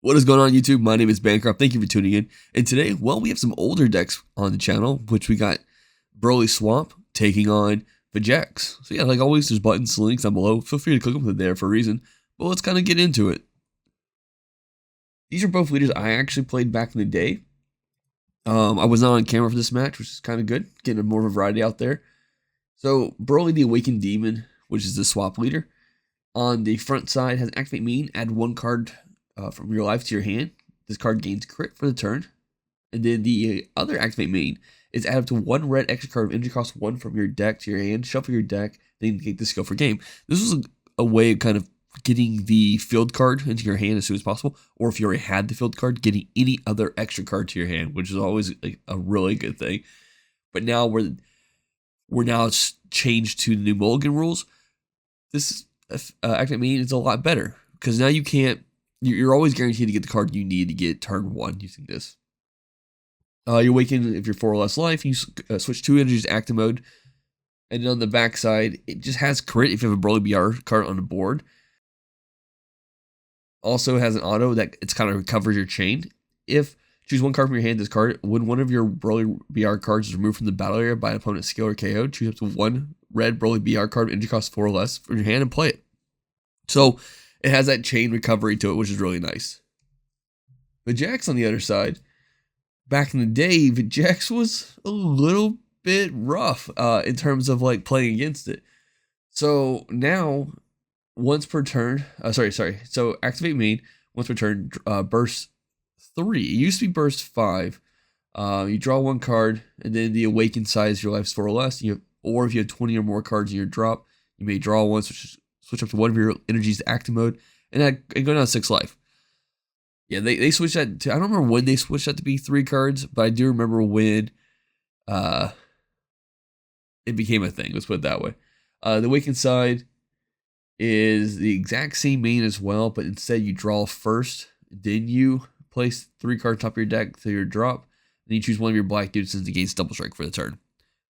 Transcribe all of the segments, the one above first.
What is going on YouTube? My name is Bancroft. Thank you for tuning in. And today, well, we have some older decks on the channel, which we got Broly Swamp taking on Vegeks. So yeah, like always, there's buttons, links down below. Feel free to click them, they're there for a reason. But let's kind of get into it. These are both leaders I actually played back in the day. I was not on camera for this match, which is kind of good. Getting more of a variety out there. So Broly the Awakened Demon, which is the swap leader. On the front side has Activate Mean, add one card from your life to your hand. This card gains crit for the turn. And then the other Activate Main is add up to one red extra card of energy cost 1 from your deck to your hand, shuffle your deck, then get the skill for game. This was a way of kind of getting the field card into your hand as soon as possible, or if you already had the field card, getting any other extra card to your hand, which is always like a really good thing. But now we're now changed to the new Mulligan rules. This Activate Main is a lot better because now you're always guaranteed to get the card you need to get turn 1 using this. You awaken if you're 4 or less life. You switch 2 energies to active mode. And then on the back side, it just has crit if you have a Broly BR card on the board. Also has an auto that it's kind of recovers your chain. If choose one card from your hand, this card, when one of your Broly BR cards is removed from the battle area by an opponent's skill or KO, choose up to one red Broly BR card, energy cost 4 or less from your hand and play it. So it has that chain recovery to it, which is really nice. Vegeks on the other side, back in the day, Vegeks was a little bit rough in terms of like playing against it. So now, once per turn, so Activate Main, once per turn, burst 3. It used to be burst 5. You draw one card, and then the awakened size your life's 4 or less. Or if you have 20 or more cards in your drop, you may draw one, switch up to one of your energies to active mode, and go down to 6 life. Yeah, they switched that to, I don't remember when they switched that to be 3 cards, but I do remember when it became a thing. Let's put it that way. The awakened side is the exact same main as well, but instead you draw first, then you place 3 cards top of your deck to your drop, and you choose one of your black dudes to gain double strike for the turn.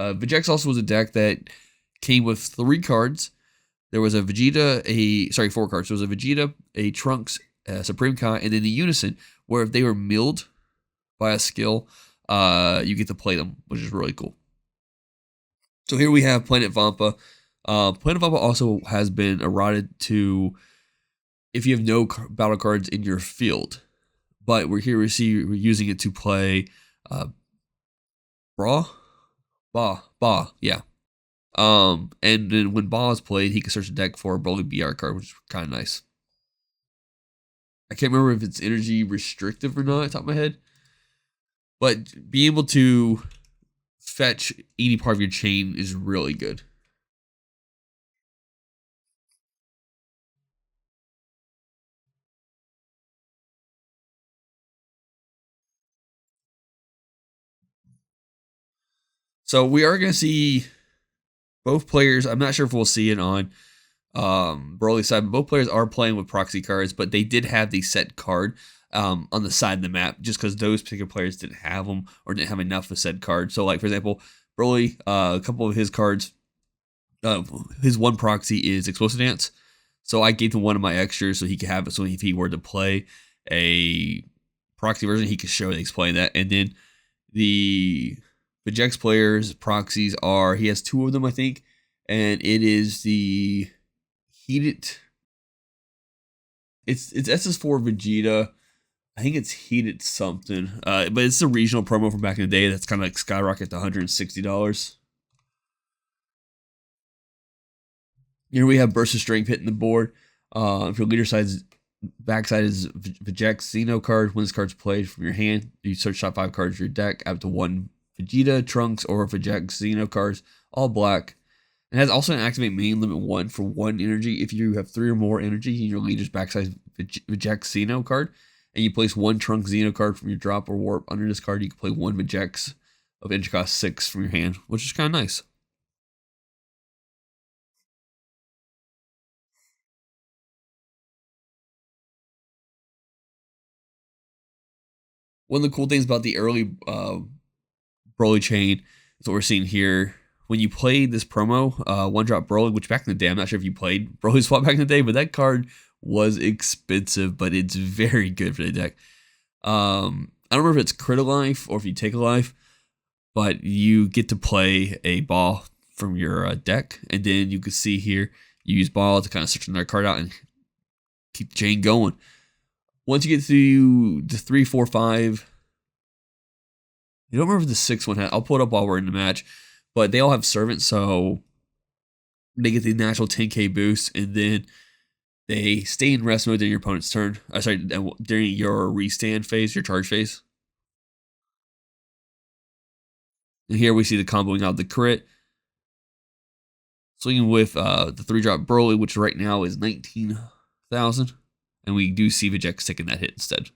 Vegeks also was a deck that came with 3 cards. There was a Vegeta, 4 cards. There was a Vegeta, a Trunks, a Supreme Kai, and then the Unison, where if they were milled by a skill, you get to play them, which is really cool. So here we have Planet Vampa. Planet Vampa also has been eroded to if you have no battle cards in your field. But we're using it to play Ba, yeah. And then when Ba is played, he can search the deck for a Broly BR card, which is kind of nice. I can't remember if it's energy restrictive or not, at the top of my head. But being able to fetch any part of your chain is really good. So we are going to see both players. I'm not sure if we'll see it on Broly's side, but both players are playing with proxy cards, but they did have the set card on the side of the map just because those particular players didn't have them or didn't have enough of a set card. So like, for example, Broly, a couple of his cards, his one proxy is Explosive Dance. So I gave him one of my extras so he could have it. So if he were to play a proxy version, he could show that he's playing that. And then the Vegeks players proxies are, he has 2 of them, I think, and it is the Heated. It's SS4 Vegeta. I think it's Heated something, but it's a regional promo from back in the day that's kind of like skyrocket to $160. Here we have Burst of Strength hitting the board. If your leader side's backside is Vegeks Xeno card. When this card's played from your hand, you search top 5 cards of your deck, add up to 1 Vegeta, Trunks, or Vegeks Xeno cards, all black. It has also an Activate Main limit 1 for 1 energy. If you have 3 or more energy in your leader's backside Vegeks Xeno card, and you place 1 Trunks Xeno card from your drop or warp under this card, you can play 1 Vegeks of energy cost 6 from your hand, which is kind of nice. One of the cool things about the early Broly chain is what we're seeing here. When you played this promo, One Drop Broly, which back in the day, I'm not sure if you played Broly Swap back in the day, but that card was expensive, but it's very good for the deck. I don't remember if it's crit a life or if you take a life, but you get to play a ball from your deck, and then you can see here you use ball to kind of search another card out and keep the chain going. Once you get to the 3, 4, 5, you don't remember the 6 one. I'll pull it up while we're in the match, but they all have servants, so they get the natural 10k boost, and then they stay in rest mode during your opponent's turn. During your restand phase, your charge phase. And here we see the comboing out the crit. Swinging with the 3-drop Broly, which right now is 19,000. And we do see Vegeks taking that hit instead.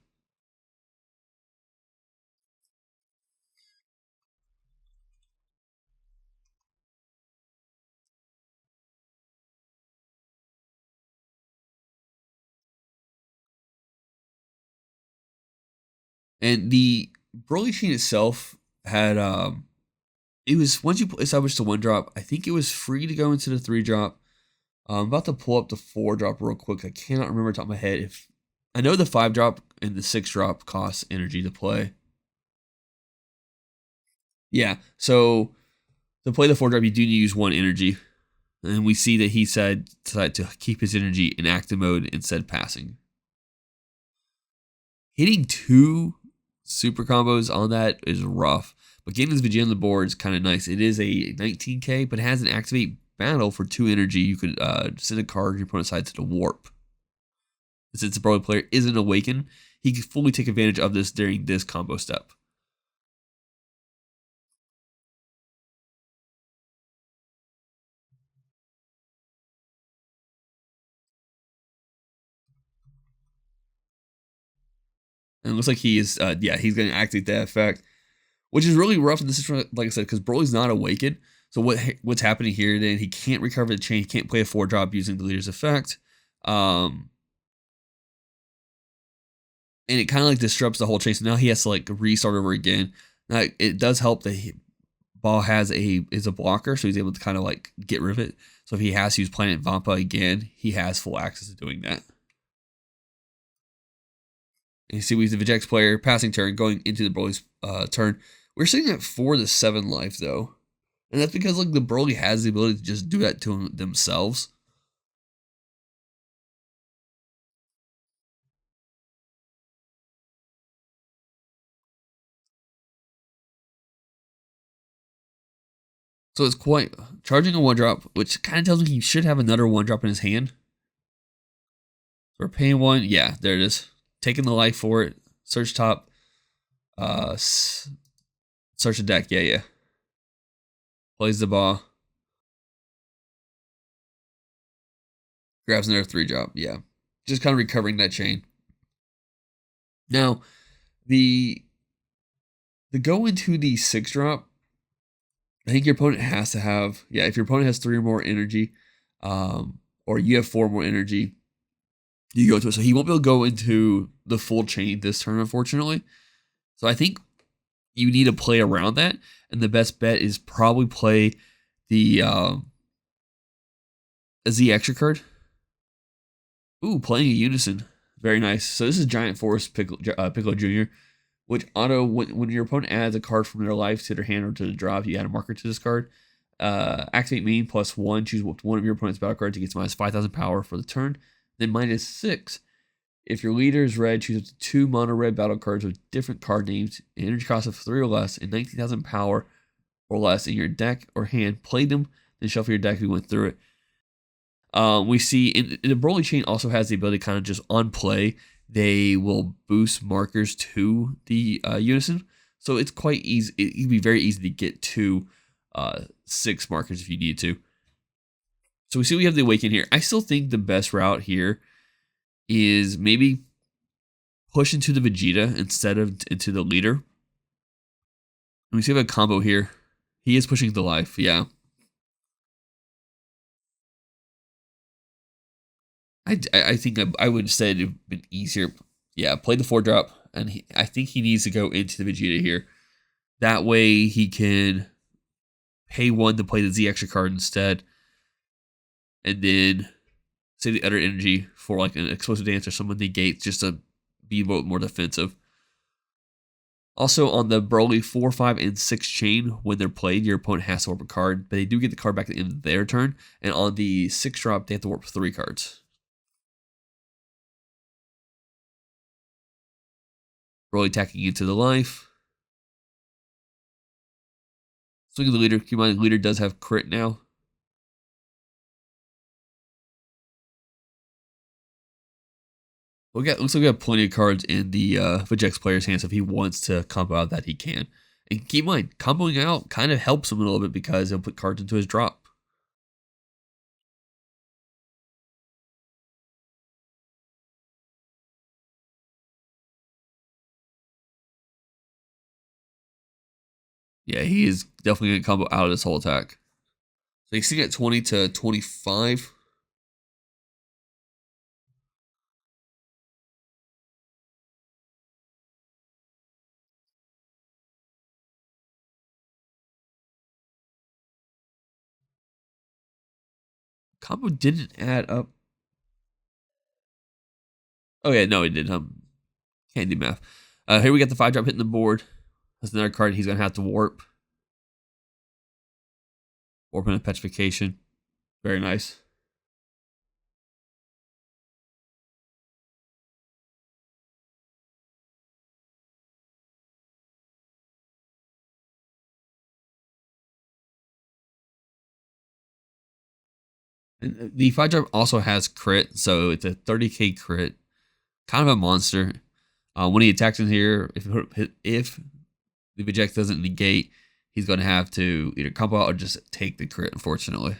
And the Broly chain itself had it was, once you establish the 1-drop, I think it was free to go into the 3-drop. I'm about to pull up the 4-drop real quick. I cannot remember off the top of my head. If I know the 5-drop and the 6-drop costs energy to play. Yeah, so to play the 4-drop, you do need to use 1 energy. And we see that he decided to keep his energy in active mode instead of passing. Hitting 2 super combos on that is rough. But getting this Vegeta on the board is kind of nice. It is a 19k, but it has an activate battle for 2 energy. You could send a card your opponent's side to the warp. Since the Broly player isn't awakened, he can fully take advantage of this during this combo step. And it looks like he is, he's going to activate that effect, which is really rough in this situation, like I said, because Broly's not awakened. So what's happening here then, he can't recover the chain, he can't play a 4-drop using the leader's effect. And it kind of like disrupts the whole chain. So now he has to like restart over again. Now it does help that Ball is a blocker, so he's able to kind of like get rid of it. So if he has to use Planet Vampa again, he has full access to doing that. And you see we have the Vegeks player passing turn going into the Broly's turn. We're sitting at 4 to 7 life though. And that's because like the Broly has the ability to just do that to themselves. So it's quite charging a 1-drop, which kind of tells me he should have another 1-drop in his hand. So we're paying 1. Yeah, there it is. Taking the life for it. Search top. Search the deck. Yeah. Plays the ball. Grabs another 3-drop. Yeah. Just kind of recovering that chain. Now, the go into the 6-drop, I think your opponent has to have, if your opponent has 3 or more energy, or you have 4 more energy, you go to it. So he won't be able to go into the full chain this turn, unfortunately. So I think you need to play around that, and the best bet is probably play the a Z extra card. Ooh, playing a Unison. Very nice. So this is Giant Force Piccolo Jr., which when your opponent adds a card from their life to their hand or to the drop, you add a marker to this card. Activate main +1. Choose one of your opponent's battle cards to get minus 5,000 power for the turn. Then -6. If your leader is red, choose up to 2 mono red battle cards with different card names, an energy cost of 3 or less, and 19,000 power or less in your deck or hand. Play them, then shuffle your deck if you went through it. We see in the Broly chain also has the ability to kind of just on play, they will boost markers to the Unison. So it's quite easy. It can be very easy to get to 6 markers if you need to. So we see we have the Awaken here. I still think the best route here is maybe push into the Vegeta instead of into the leader. And we see we have a combo here. He is pushing the life, yeah. I think I would have said it would have been easier. Yeah, play the 4-drop, and I think he needs to go into the Vegeta here. That way he can pay 1 to play the Z extra card instead. And then save the other energy for like an explosive dance or someone negates just to be more defensive. Also, on the Broly 4, 5, and 6 chain, when they're played, your opponent has to warp a card, but they do get the card back at the end of their turn. And on the 6 drop, they have to warp 3 cards. Broly attacking into the life. Swing of the leader. Keep in mind, the leader does have crit now. Looks like we have plenty of cards in the Vegeks player's hands. So if he wants to combo out that, he can. And keep in mind, comboing out kind of helps him a little bit because he'll put cards into his drop. Yeah, he is definitely going to combo out of this whole attack. So he's sitting at 20 to 25. Combo didn't add up. Oh yeah, no, it did. Can't do math. Here we got the 5 drop hitting the board. That's another card he's gonna have to warp. Warp and a petrification. Very nice. And the 5 drop also has crit, so it's a 30k crit. Kind of a monster. When he attacks in here, if the Vegeks doesn't negate, he's going to have to either combo out or just take the crit, unfortunately.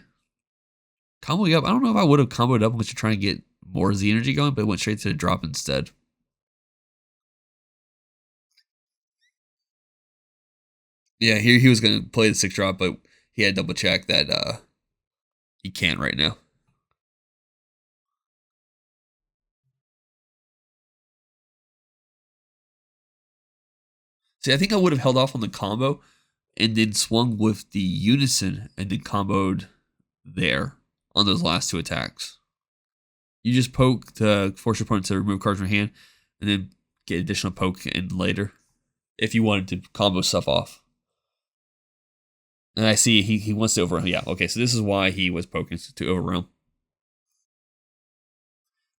Comboing up, I don't know if I would have comboed up unless you're trying to get more Z energy going, but it went straight to the drop instead. Yeah, here he was going to play the 6 drop, but he had to double check that he can't right now. See, I think I would have held off on the combo and then swung with the Unison and then comboed there on those last 2 attacks. You just poke to force your opponent to remove cards from your hand and then get additional poke in later if you wanted to combo stuff off. And I see he wants to overwhelm. Yeah, okay, so this is why he was poking to overwhelm.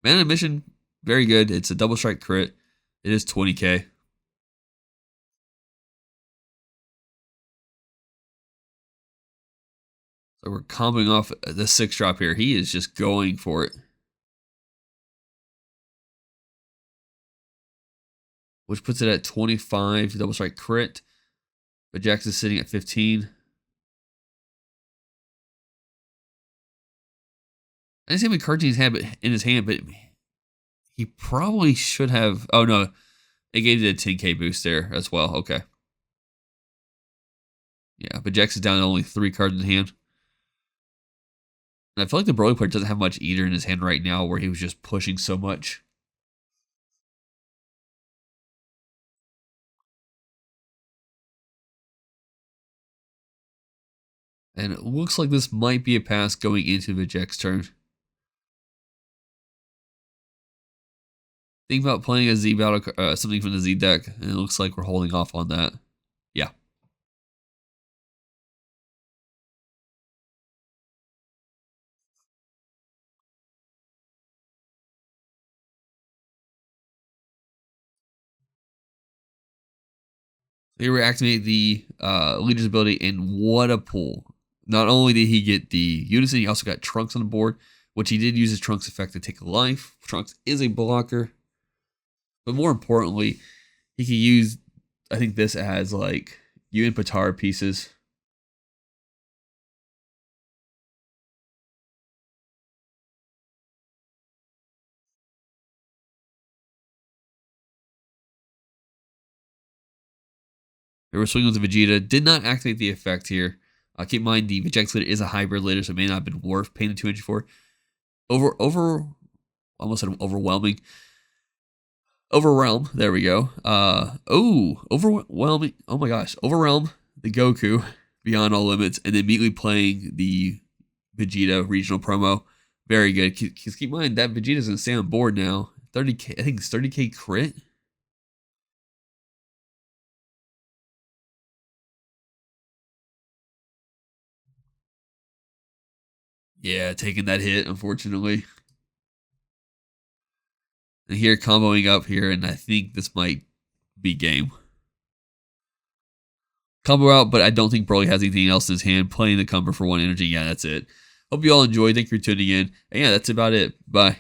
Mana Mission, very good. It's a double strike crit. It is 20k. So we're comboing off the 6 drop here. He is just going for it. Which puts it at 25, double strike crit. But Jax is sitting at 15. I didn't see how many cards in his hand, but he probably should have. Oh no, it gave it a 10k boost there as well. Okay. Yeah, but Jax is down to only 3 cards in hand. And I feel like the Broly player doesn't have much either in his hand right now where he was just pushing so much. And it looks like this might be a pass going into Vegeks' turn. Think about playing a Z battle, something from the Z deck, and it looks like we're holding off on that. Yeah. They reactivate the leader's ability, and what a pull. Not only did he get the Unison, he also got Trunks on the board, which he did use his Trunks effect to take a life. Trunks is a blocker. But more importantly, he could use, I think, this as like Union-Potara pieces. They were swinging with the Vegeta. Did not activate the effect here. Keep in mind, the Vegeks leader is a hybrid leader, so it may not have been worth paying the 2 energy for. Almost said overwhelming. Overwhelm. There we go. Overwhelming. Oh my gosh. Overwhelm the Goku beyond all limits, and then immediately playing the Vegeta regional promo. Very good. Keep in mind that Vegeta's gonna stay on board now. 30k, I think it's 30k crit. Yeah, taking that hit, unfortunately. And here comboing up here, and I think this might be game. Combo out, but I don't think Broly has anything else in his hand. Playing the Cumber for 1 energy. Yeah, that's it. Hope you all enjoyed. Thank you for tuning in. And yeah, that's about it. Bye.